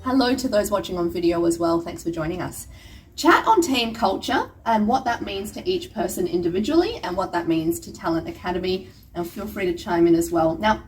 Hello to those watching on video as well. Thanks for joining us. Chat on team culture and what that means to each person individually and what that means to Talent Academy. And feel free to chime in as well. Now,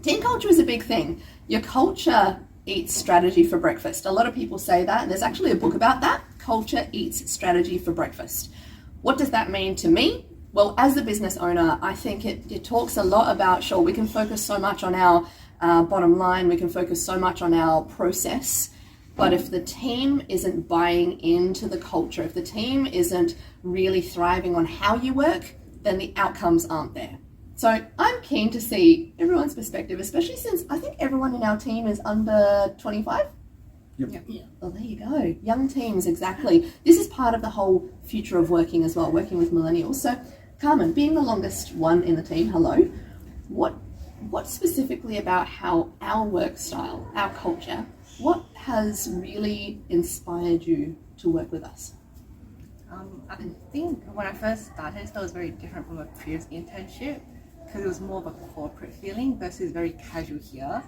team culture is a big thing. Your culture eats strategy for breakfast. A lot of people say that, and there's actually a book about that. Culture eats strategy for breakfast. What does that mean to me? Well, as a business owner, I think it talks a lot about, sure, we can focus so much on our bottom line, we can focus so much on our process, but if the team isn't buying into the culture, if the team isn't really thriving on how you work, then the outcomes aren't there. So I'm keen to see everyone's perspective, especially since I think everyone in our team is under 25. Yep. Yeah. Well, there you go. Young teams, exactly. This is part of the whole future of working as well, working with millennials. So Carmen, being the longest one in the team, hello. What specifically about how our work style, our culture, what has really inspired you to work with us? I think when I first started, it was very different from a previous internship because it was more of a corporate feeling versus very casual here.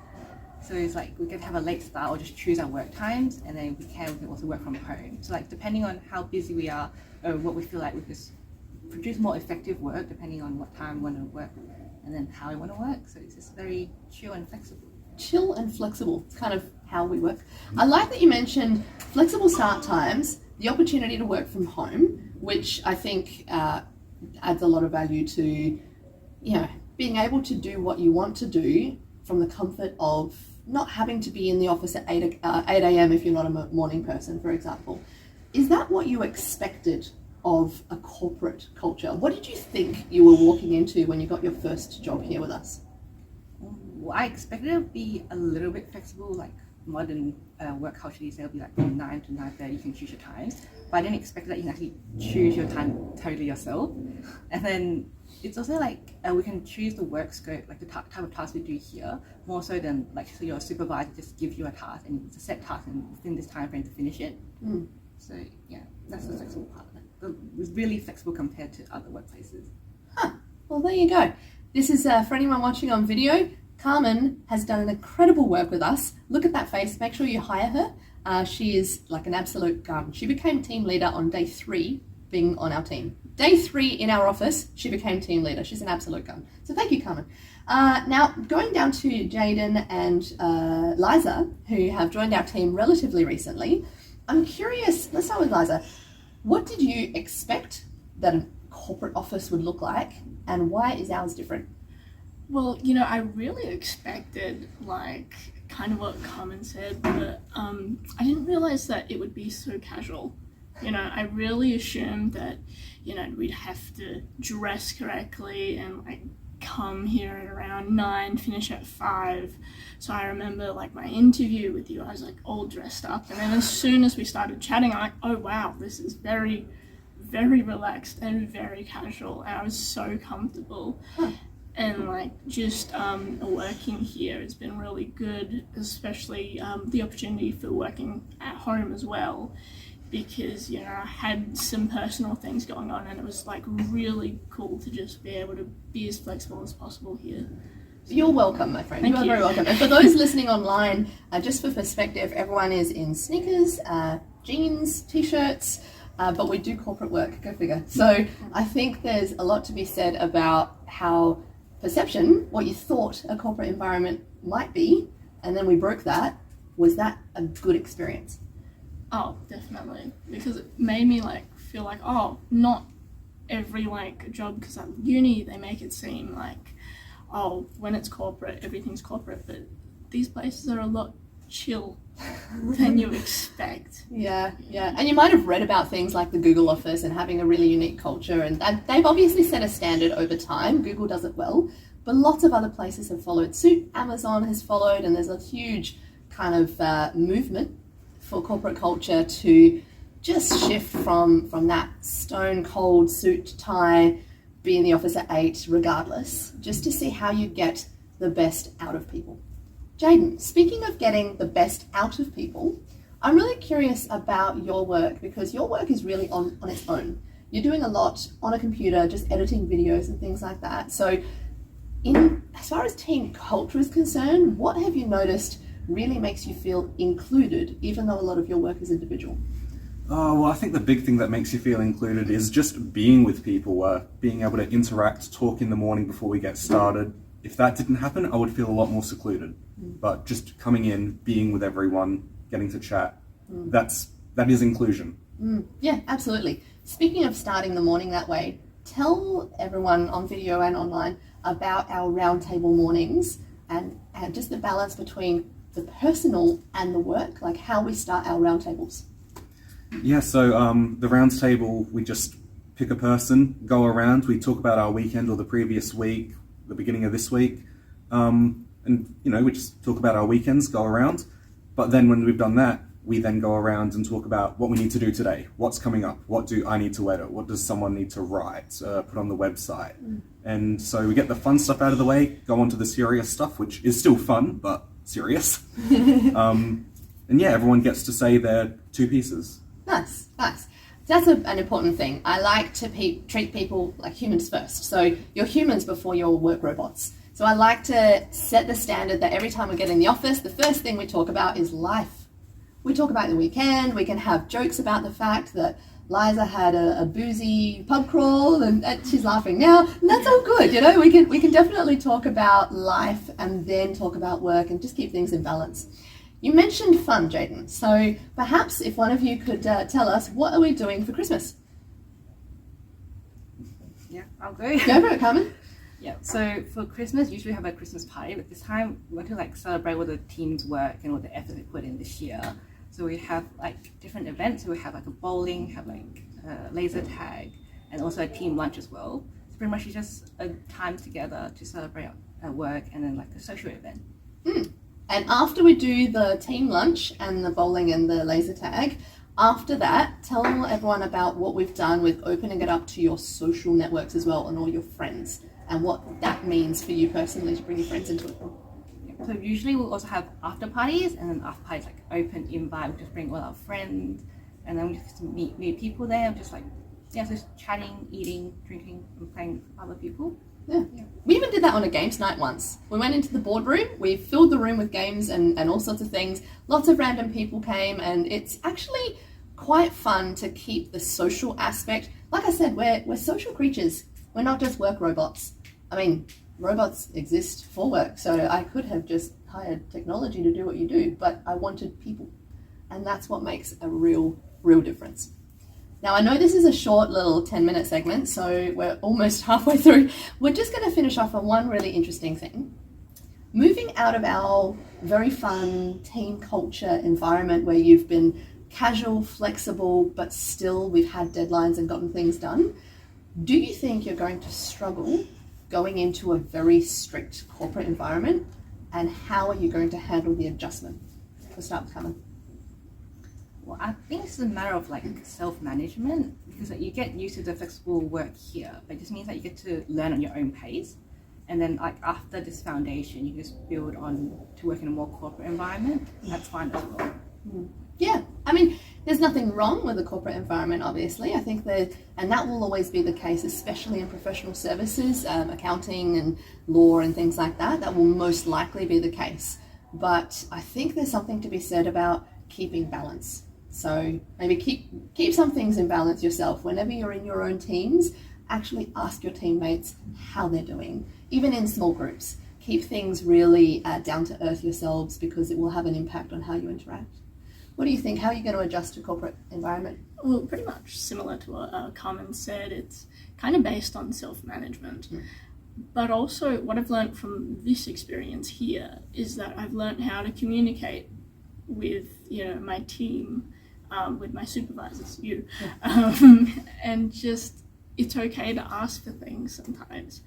So it's like we can have a late start or just choose our work times, and then we can also work from home. So like depending on how busy we are or what we feel like, we just produce more effective work depending on what time we want to work and then how we want to work. So it's just very chill and flexible. Chill and flexible. It's kind of how we work. I like that you mentioned flexible start times, the opportunity to work from home, which I think adds a lot of value to, being able to do what you want to do from the comfort of not having to be in the office at 8 a.m. if you're not a morning person, for example. Is that what you expected of a corporate culture? What did you think you were walking into when you got your first job here with us? Well, I expected it to be a little bit flexible, like modern work culture these days will be like from 9 to 9:30, you can choose your times. But I didn't expect that you can actually choose your time totally yourself. And then it's also like we can choose the work scope, like the type of task we do here, more so than like so your supervisor just gives you a task and it's a set task and within this time frame to finish it. So yeah, that's the flexible part. It was really flexible compared to other workplaces. Well, there you go. This is for anyone watching on video. Carmen has done an incredible work with us. Look at that face. Make sure you hire her. She is like an absolute gun. She became team leader on day 3 being on our team. Day 3 in our office, she became team leader. She's an absolute gun. So thank you, Carmen. Now, going down to Jaden and Liza, who have joined our team relatively recently, I'm curious, let's start with Liza. What did you expect that a corporate office would look like, and why is ours different? Well, I really expected like kind of what Carmen said, but I didn't realize that it would be so casual. I really assumed that, we'd have to dress correctly and like come here at around 9, finish at 5. So I remember like my interview with you, I was like all dressed up, and then as soon as we started chatting, I'm like, oh wow, this is very, very relaxed and very casual, and I was so comfortable. And like just working here has been really good, especially the opportunity for working at home as well, because I had some personal things going on, and it was like really cool to just be able to be as flexible as possible here. You're welcome, my friend. Thank you are you. very welcome. And for those listening online, just for perspective, everyone is in sneakers, jeans, t-shirts, but we do corporate work, go figure. So I think there's a lot to be said about how perception, what you thought a corporate environment might be, and then we broke that. Was that a good experience? Oh, definitely, because it made me like feel like, oh, not every like job, because at uni they make it seem like, oh, when it's corporate, everything's corporate, but these places are a lot chill than you expect. Yeah. And you might have read about things like the Google office and having a really unique culture, and they've obviously set a standard over time. Google does it well, but lots of other places have followed suit. Amazon has followed, and there's a huge kind of movement for corporate culture to just shift from that stone cold suit tie, be in the office at 8 regardless, just to see how you get the best out of people. Jaden, speaking of getting the best out of people, I'm really curious about your work, because your work is really on its own. You're doing a lot on a computer, just editing videos and things like that. So as far as team culture is concerned, what have you noticed really makes you feel included, even though a lot of your work is individual? Well, I think the big thing that makes you feel included is just being with people, being able to interact, talk in the morning before we get started. If that didn't happen, I would feel a lot more secluded. But just coming in, being with everyone, getting to chat, that is inclusion. Yeah, absolutely. Speaking of starting the morning that way, tell everyone on video and online about our roundtable mornings and just the balance between the personal and the work, like how we start our roundtables. Yeah, so the roundtable, we just pick a person, go around, we talk about our weekend or the previous week, the beginning of this week, and we just talk about our weekends, go around. But then when we've done that, we then go around and talk about what we need to do today, what's coming up, what do I need to edit, what does someone need to write, put on the website. And so we get the fun stuff out of the way, go on to the serious stuff, which is still fun, but serious. And yeah, everyone gets to say their two pieces. Nice. That's an important thing. I like to treat people like humans first. So you're humans before you're work robots. So I like to set the standard that every time we get in the office, the first thing we talk about is life. We talk about the weekend. We can have jokes about the fact that Liza had a boozy pub crawl and she's laughing now. And that's all good. We can definitely talk about life and then talk about work and just keep things in balance. You mentioned fun, Jaden. So perhaps if one of you could tell us, what are we doing for Christmas? Yeah, I'll go. Go for it, Carmen. Yeah, so for Christmas, usually we have a Christmas party, but this time we want to celebrate all the team's work and all the effort they put in this year. So we have different events. So we have a bowling, have laser tag, and also a team lunch as well. So pretty much it's just a time together to celebrate our work and then a social event. And after we do the team lunch and the bowling and the laser tag, after that, tell everyone about what we've done with opening it up to your social networks as well and all your friends and what that means for you personally to bring your friends into it. So usually we'll also have after parties, and then after parties open invite. We just bring all our friends, and then we just meet new people there. Just chatting, eating, drinking, and playing with other people. Yeah. We even did that on a games night once. We went into the boardroom, we filled the room with games and all sorts of things. Lots of random people came, and it's actually quite fun to keep the social aspect. Like I said, we're social creatures. We're not just work robots. I mean, robots exist for work, so I could have just hired technology to do what you do, but I wanted people. And that's what makes a real difference. Now, I know this is a short little 10-minute segment, so we're almost halfway through. We're just going to finish off on one really interesting thing. Moving out of our very fun team culture environment where you've been casual, flexible, but still we've had deadlines and gotten things done, do you think you're going to struggle going into a very strict corporate environment? And how are you going to handle the adjustment? We'll start with Carmen. Well, I think it's a matter of self-management, because you get used to the flexible work here, but it just means that you get to learn on your own pace. And then after this foundation, you just build on to work in a more corporate environment. That's fine as well. Yeah, I mean, there's nothing wrong with the corporate environment, obviously. I think and that will always be the case, especially in professional services, accounting and law and things like that. That will most likely be the case. But I think there's something to be said about keeping balance. So maybe keep some things in balance yourself. Whenever you're in your own teams, actually ask your teammates how they're doing, even in small groups. Keep things really down to earth yourselves, because it will have an impact on how you interact. What do you think? How are you going to adjust to corporate environment? Well, pretty much similar to what Carmen said. It's kind of based on self-management. But also what I've learned from this experience here is that I've learned how to communicate with my team, with my supervisors, and just it's okay to ask for things sometimes.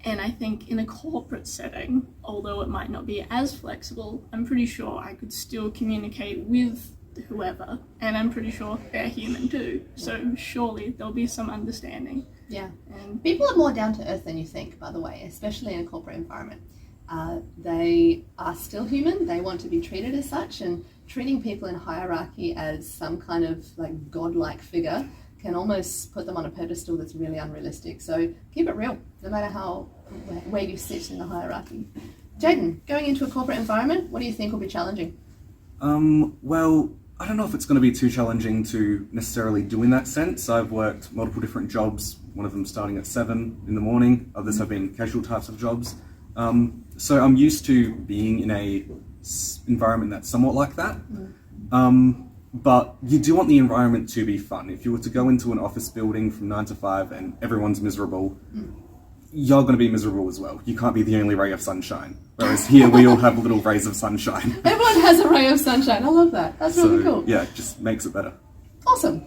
And I think in a corporate setting, although it might not be as flexible, I'm pretty sure I could still communicate with whoever, and I'm pretty sure they're human too. So surely there'll be some understanding. Yeah. And people are more down to earth than you think, by the way, especially in a corporate environment. They are still human. They want to be treated as such, and treating people in hierarchy as some kind of godlike figure can almost put them on a pedestal that's really unrealistic. So keep it real, no matter where you sit in the hierarchy. Jaden, going into a corporate environment, what do you think will be challenging? Well, I don't know if it's going to be too challenging to necessarily do in that sense. I've worked multiple different jobs, one of them starting at 7 in the morning, others have been casual types of jobs. So I'm used to being in a environment that's somewhat like that. But you do want the environment to be fun. If you were to go into an office building from 9 to 5 and everyone's miserable, you're going to be miserable as well. You can't be the only ray of sunshine. Whereas here we all have little rays of sunshine. Everyone has a ray of sunshine. I love that. That's really cool. Yeah, it just makes it better. Awesome.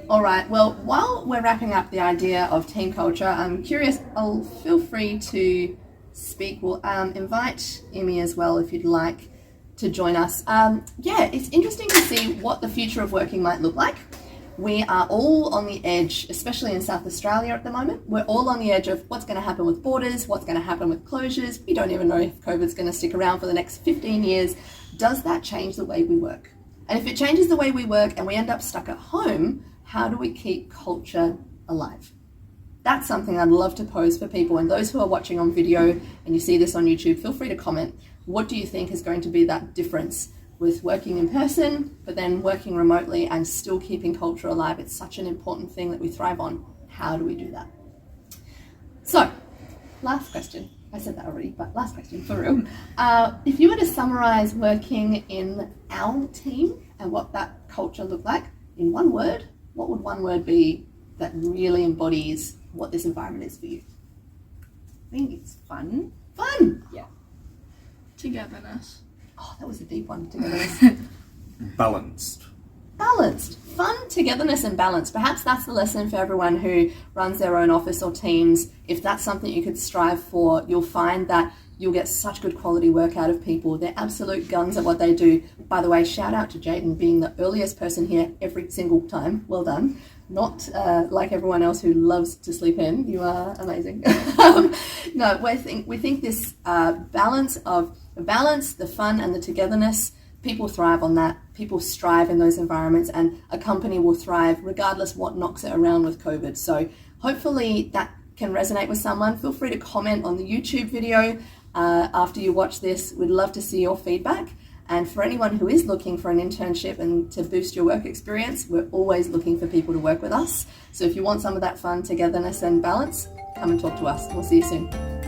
All right. Well, while we're wrapping up the idea of team culture, I'm curious. I'll feel free to speak. We'll invite Emmy as well if you'd like to join us. It's interesting to see what the future of working might look like. We are all on the edge, especially in South Australia at the moment. We're all on the edge of what's going to happen with borders, what's going to happen with closures. We don't even know if COVID's going to stick around for the next 15 years. Does that change the way we work? And if it changes the way we work and we end up stuck at home, how do we keep culture alive? That's something I'd love to pose for people. And those who are watching on video and you see this on YouTube, feel free to comment. What do you think is going to be that difference with working in person, but then working remotely and still keeping culture alive? It's such an important thing that we thrive on. How do we do that? So, last question. I said that already, but last question for real. If you were to summarize working in our team and what that culture looked like in one word, what would one word be that really embodies what this environment is for you? I think it's fun. Fun! Yeah. Togetherness. Oh, that was a deep one. Togetherness. Balanced. Balanced. Fun, togetherness, and balance. Perhaps that's the lesson for everyone who runs their own office or teams. If that's something you could strive for, you'll find that you'll get such good quality work out of people. They're absolute guns at what they do. By the way, shout out to Jaden being the earliest person here every single time. Well done. Not like everyone else who loves to sleep in. You are amazing. No, we think this balance, the fun and the togetherness, people thrive on that. People strive in those environments, and a company will thrive regardless what knocks it around with COVID. So hopefully that can resonate with someone. Feel free to comment on the YouTube video after you watch this. We'd love to see your feedback. And for anyone who is looking for an internship and to boost your work experience, we're always looking for people to work with us. So if you want some of that fun, togetherness and balance, come and talk to us. We'll see you soon.